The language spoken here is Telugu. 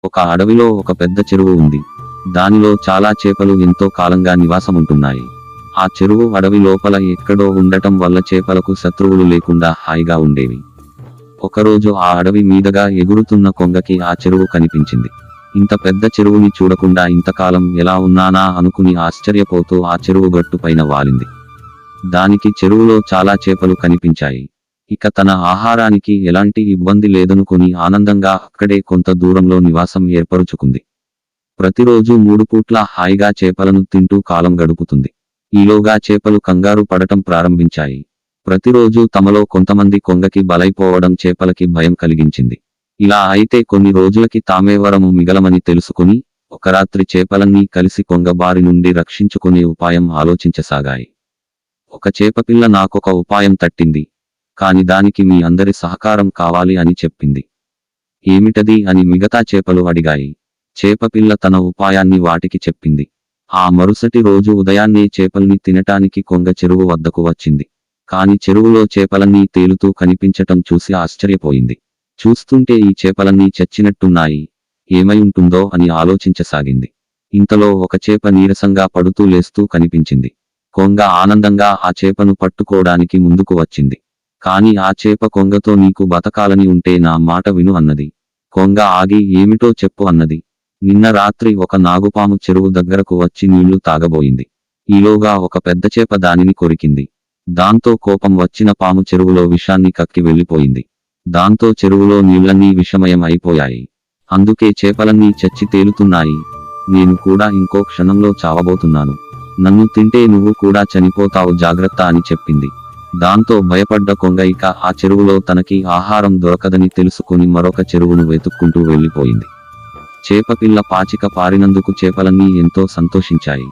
ఒక అడవిలో ఒక పెద్ద చెరువు ఉంది. దానిలో చాలా చేపలు ఎంతో కాలంగా నివాసముంటున్నాయి. ఆ చెరువు అడవి లోపల ఎక్కడో ఉండటం వల్ల చేపలకు శత్రువులు లేకుండా హాయిగా ఉండేవి. ఒకరోజు ఆ అడవి మీదగా ఎగురుతున్న కొంగకి ఆ చెరువు కనిపించింది. ఇంత పెద్ద చెరువుని చూడకుండా ఇంతకాలం ఎలా ఉన్నానా అనుకుని ఆశ్చర్యపోతూ ఆ చెరువు గట్టు పైన వాలింది. దానికి చెరువులో చాలా చేపలు కనిపించాయి. ఇక తన ఆహారానికి ఎలాంటి ఇబ్బంది లేదనుకుని ఆనందంగా అక్కడే కొంత దూరంలో నివాసం ఏర్పరుచుకుంది. ప్రతిరోజు 3 పూట్ల హాయిగా చేపలను తింటూ కాలం గడుపుతుంది. ఈలోగా చేపలు కంగారు పడటం ప్రారంభించాయి. ప్రతిరోజు తమలో కొంతమంది కొంగకి బలైపోవడం చేపలకి భయం కలిగించింది. ఇలా అయితే కొన్ని రోజులకి తామేవరము మిగలమని తెలుసుకుని ఒక రాత్రి చేపలన్నీ కలిసి కొంగ బారి నుండి రక్షించుకునే ఉపాయం ఆలోచించసాగాయి. ఒక చేపపిల్ల నాకొక ఉపాయం తట్టింది, కాని దానికి మీ అందరి సహకారం కావాలి అని చెప్పింది. ఏమిటది అని మిగతా చేపలు అడిగాయి. చేపపిల్ల తన ఉపాయాన్ని వాటికి చెప్పింది. ఆ మరుసటి రోజు ఉదయాన్నే చేపల్ని తినటానికి కొంగ చెరువు వద్దకు వచ్చింది. కాని చెరువులో చేపలన్నీ తేలుతూ కనిపించటం చూసి ఆశ్చర్యపోయింది. చూస్తుంటే ఈ చేపలన్నీ చచ్చినట్టున్నాయి, ఏమైంటుందో అని ఆలోచించసాగింది. ఇంతలో ఒక చేప నీరసంగా పడుతూ లేస్తూ కనిపించింది. కొంగ ఆనందంగా ఆ చేపను పట్టుకోవడానికి ముందుకు వచ్చింది. కాని ఆ చేప కొంగతో నీకు బతకాలని ఉంటే నా మాట విను అన్నది. కొంగ ఆగి ఏమిటో చెప్పు అన్నది. నిన్న రాత్రి ఒక నాగుపాము చెరువు దగ్గరకు వచ్చి నీళ్లు తాగబోయింది. ఈలోగా ఒక పెద్ద చేప దానిని కొరికింది. దాంతో కోపం వచ్చిన పాము చెరువులో విషాన్ని కక్కి వెళ్ళిపోయింది. దాంతో చెరువులో నీళ్లన్నీ విషమయం అయిపోయాయి. అందుకే చేపలన్నీ చచ్చి తేలుతున్నాయి. నేను కూడా ఇంకో క్షణంలో చావబోతున్నాను. నన్ను తింటే నువ్వు కూడా చనిపోతావు, జాగ్రత్త అని చెప్పింది. దాంతో భయపడ్డ కొంగ ఇక ఆ చెరువులో తనకి ఆహారం దొరకదని తెలుసుకుని మరొక చెరువును వెతుక్కుంటూ వెళ్ళిపోయింది. చేపపిల్ల పాచిక పారినందుకు చేపలన్నీ ఎంతో సంతోషించాయి.